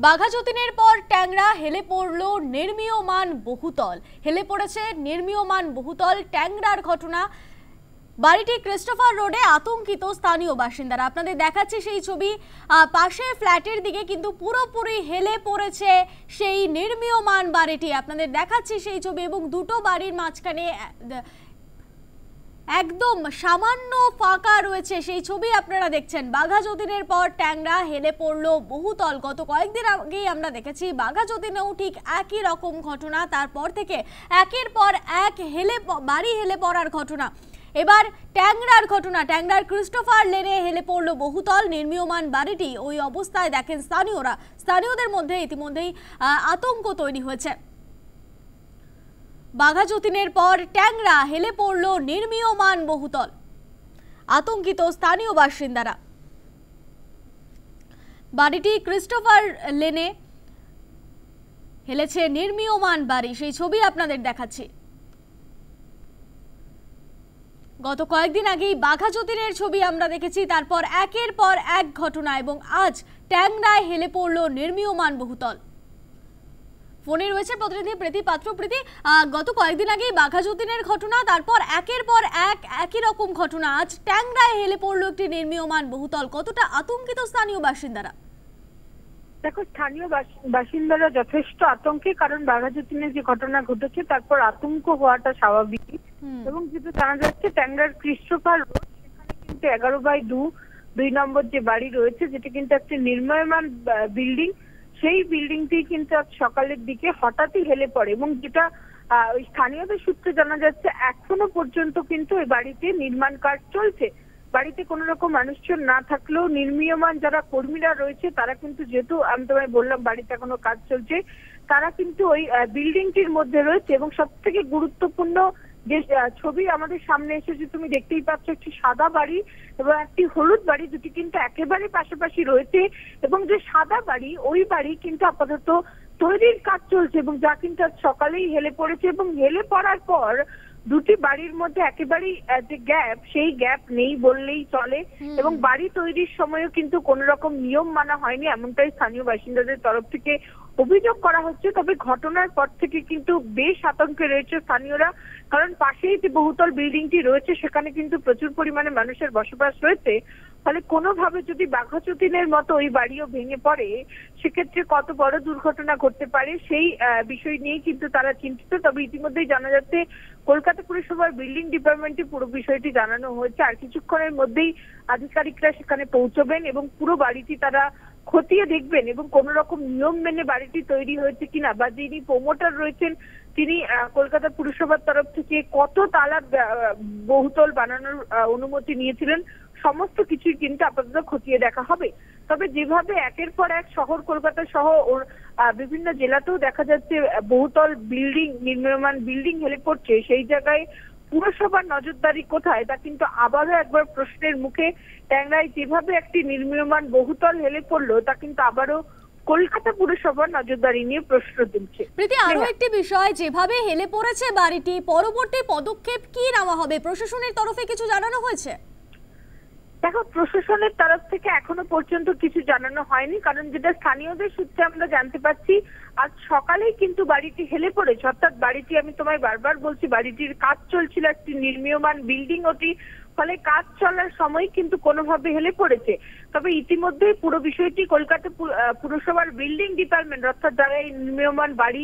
বাঘা যতীনের পর ট্যাংরা হেলে পড়ল নির্মীয়মান বহুতল। হেলে পড়েছে নির্মীয়মান বহুতল ট্যাংরার ঘটনা। বাড়িটি ক্রিস্টোফার রোডে, আতঙ্কিত স্থানীয় বাসিন্দারা। আপনাদের দেখাচ্ছি সেই ছবি। পাশের ফ্ল্যাটের দিকে কিন্তু পুরোপুরি হেলে পড়েছে সেই নির্মীয়মান বাড়িটি। আপনাদের দেখাচ্ছি সেই ছবি এবং দুটো বাড়ির মাঝখানে একদম সামান্য ফাঁকা রয়েছে সেই ছবি আপনারা দেখছেন। বাঘা যতীনের পর ট্যাংরা হেলে পড়লো বহুতল। গত কয়েকদিন আগেই আমরা দেখেছি বাঘা যতীনেও ঠিক একই রকম ঘটনা। তারপর থেকে একের পর এক বাড়ি হেলে পড়ার ঘটনা। এবার ট্যাংরার ঘটনা। ট্যাংরার ক্রিস্টোফার লেনে হেলে পড়লো বহুতল নির্মীয়মান বাড়িটি। ওই অবস্থায় দেখেন স্থানীয়রা। স্থানীয়দের মধ্যে ইতিমধ্যেই আতঙ্ক তৈরি হয়েছে। বাঘা যতীনের পর ট্যাংরা হেলে পড়ল নির্মীয়মান বহুতল, আতঙ্কিত স্থানীয় বাসিন্দারা। বাড়িটি ক্রিস্টোফার লেনে হেলেছে নির্মীয়মান বাড়ি, সেই ছবি আপনাদের দেখাচ্ছি। গত কয়েকদিন আগেই বাঘা যতীনের ছবি আমরা দেখেছি, তারপর একের পর এক ঘটনা এবং আজ ট্যাংরায় হেলে পড়ল নির্মীয়মান বহুতল। ফোনে রয়েছে প্রতিনিধি প্রীতি পাত্র। প্রীতি, গত কয়েকদিন আগেই বাঘা যতীনের ঘটনা, তারপর একের পর এক একই রকম ঘটনা। আজ ট্যাংরায় হেলে পড়লো একটি নির্মীয়মান বহুতল। কতটা আতঙ্কিত স্থানীয় বাসিন্দারা? দেখো, স্থানীয় বাসিন্দারা যথেষ্ট আতঙ্কে, কারণ বাঘা যতীনের যে ঘটনা ঘটেছে তারপর আতঙ্ক হওয়াটা স্বাভাবিক। এবং যেটা জানা যাচ্ছে ট্যাংরার ক্রিস্টোফার রোড, সেখানে কিন্তু 11/2 নম্বর যে বাড়ি রয়েছে, যেটা কিন্তু একটা নির্মীয়মান বিল্ডিং, সেই বিল্ডিংটি কিন্তু আজ সকালের দিকে হঠাৎই হেলে পড়ে। এবং যেটা ওই স্থানীয়দের সূত্রে জানা যাচ্ছে এখনো পর্যন্ত কিন্তু এই বাড়িতে নির্মাণ কাজ চলছে। বাড়িতে কোনো রকম মানুষজন না থাকলেও নির্মীয়মান যারা কর্মীরা রয়েছে তারা কিন্তু, যেহেতু আমি তোমায় বললাম বাড়িতে এখনো কাজ চলছে, তারা কিন্তু ওই বিল্ডিংটির মধ্যে রয়েছে। এবং সব থেকে গুরুত্বপূর্ণ যে ছবি আমাদের সামনে এসেছে, তুমি দেখতেই পাচ্ছ একটি সাদা বাড়ি এবং একটি হলুদ বাড়ি, দুটি কিন্তু একেবারে পাশাপাশি রয়েছে। এবং যে সাদা বাড়ি, ওই বাড়ি কিন্তু আপাতত তৈরির কাজ চলছে এবং যা কিন্তু আজ সকালেই হেলে পড়েছে। এবং হেলে পড়ার পর দুটি বাড়ির মধ্যে একেবারেই যে গ্যাপ, সেই গ্যাপ নেই বললেই চলে। এবং বাড়ি তৈরির সময়ও কিন্তু কোন রকম নিয়ম মানা হয়নি, এমনটাই স্থানীয় বাসিন্দাদের তরফ থেকে অভিযোগ করা হচ্ছে। তবে ঘটনার পর থেকে কিন্তু বেশ আতঙ্কে রয়েছে স্থানীয়রা, কারণ পাশেই যে বহুতল বিল্ডিংটি রয়েছে সেখানে কিন্তু প্রচুর পরিমাণে মানুষের বসবাস রয়েছে। ফলে কোনোভাবে যদি বাঘা যতীনের মতো ওই বাড়িও ভেঙে পড়ে, সেক্ষেত্রে কত বড় দুর্ঘটনা ঘটতে পারে সেই বিষয় নিয়ে কিন্তু তারা চিন্তিত। তবে ইতিমধ্যেই জানা যাচ্ছে কলকাতা পুরসভার বিল্ডিং ডিপার্টমেন্টে পুরো বিষয়টি জানানো হয়েছে। আর কিছুক্ষণের মধ্যেই আধিকারিকরা সেখানে পৌঁছবেন এবং পুরো বাড়িটি তারা খতিয়ে দেখবেন এবং কোন রকম নিয়ম মেনে বাড়িটি তৈরি হয়েছে কিনা, বা যিনি প্রমোটার রয়েছেন তিনি কলকাতা পুরসভার তরফ থেকে কত তালা বহুতল বানানোর অনুমতি নিয়েছিলেন, সমস্ত কিছুই কিন্তু আপাতত খতিয়ে দেখা হবে। তবে যেভাবে একের পর এক শহর কলকাতা সহ বিভিন্ন জেলাতেও দেখা যাচ্ছে বহুতল বিল্ডিং, নির্মীয়মান বিল্ডিং হেলে পড়ছে, সেই জায়গায় পুরসভার নজরদারি কোথায় তা কিন্তু আবারও একবার প্রশ্নের মুখে। ট্যাংরায় যেভাবে একটি নির্মীয়মান বহুতল হেলে পড়লো, তা কিন্তু আবারও কলকাতা পুরসভার নজরদারি নিয়ে প্রশ্ন তুলছে। প্রীতি, আরো একটি বিষয়, যেভাবে হেলে পড়েছে বাড়িটি, পরবর্তী পদক্ষেপ কি নেওয়া হবে? প্রশাসনের তরফে কিছু জানানো হয়েছে? দেখো, প্রশাসনের তরফ থেকে এখনো পর্যন্ত কিছু জানানো হয়নি, কারণ যেটা স্থানীয়দের সূত্রে আমরা জানতে পারছি আজ সকালেই কিন্তু বাড়িটি হেলে পড়েছে। অর্থাৎ বাড়িটি, আমি তোমায় বারবার বলছি, বাড়িটির কাজ চলছিল, একটি নির্মীয়মান বিল্ডিং ওটি, ফলে কাজ চলার সময় কিন্তু কোনোভাবে হেলে পড়েছে। তবে ইতিমধ্যেই পুরো বিষয়টি কলকাতা পুরসভার বিল্ডিং ডিপার্টমেন্ট, অর্থাৎ যারা এই নির্মীয়মান বাড়ি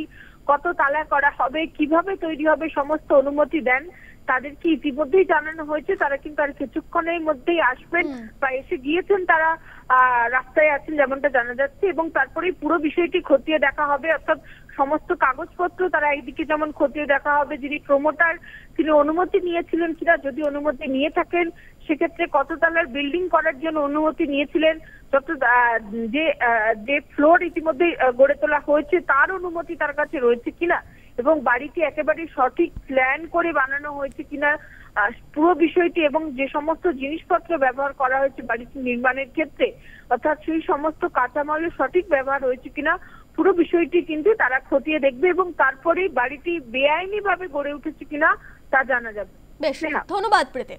কত তালা করা হবে, কিভাবে তৈরি হবে, সমস্ত অনুমতি দেন, তাদেরকে ইতিমধ্যেই জানানো হয়েছে। তারা কিন্তু আর কিছুক্ষণের মধ্যেই আসবেন বা এসে গিয়েছেন, তারা রাস্তায় আছেন যেমনটা জানা যাচ্ছে। এবং তারপরেই পুরো বিষয়টি খতিয়ে দেখা হবে, অর্থাৎ সমস্ত কাগজপত্র তারা এইদিকে যেমন খতিয়ে দেখা হবে, যিনি প্রমোটার তিনি অনুমতি নিয়েছিলেন কিনা, যদি অনুমতি নিয়ে থাকেন সেক্ষেত্রে কত তলার বিল্ডিং করার জন্য অনুমতি নিয়েছিলেন, যত যে ফ্লোর ইতিমধ্যে গড়ে তোলা হয়েছে তার অনুমতি তার কাছে রয়েছে কিনা, এবং বাড়িটি একেবারে সঠিক প্ল্যান করে বানানো হয়েছে কিনা পুরো বিষয়টি, এবং যে সমস্ত জিনিসপত্র ব্যবহার করা হয়েছে বাড়িটি নির্মাণের ক্ষেত্রে, অর্থাৎ সেই সমস্ত কাঁচামালের সঠিক ব্যবহার হয়েছে কিনা, পুরো বিষয়টি কিন্তু তারা খতিয়ে দেখবে এবং তারপরেই বাড়িটি বেআইনি ভাবে গড়ে উঠেছে কিনা তা জানা যাবে। বেশ, ধন্যবাদ প্রীতি।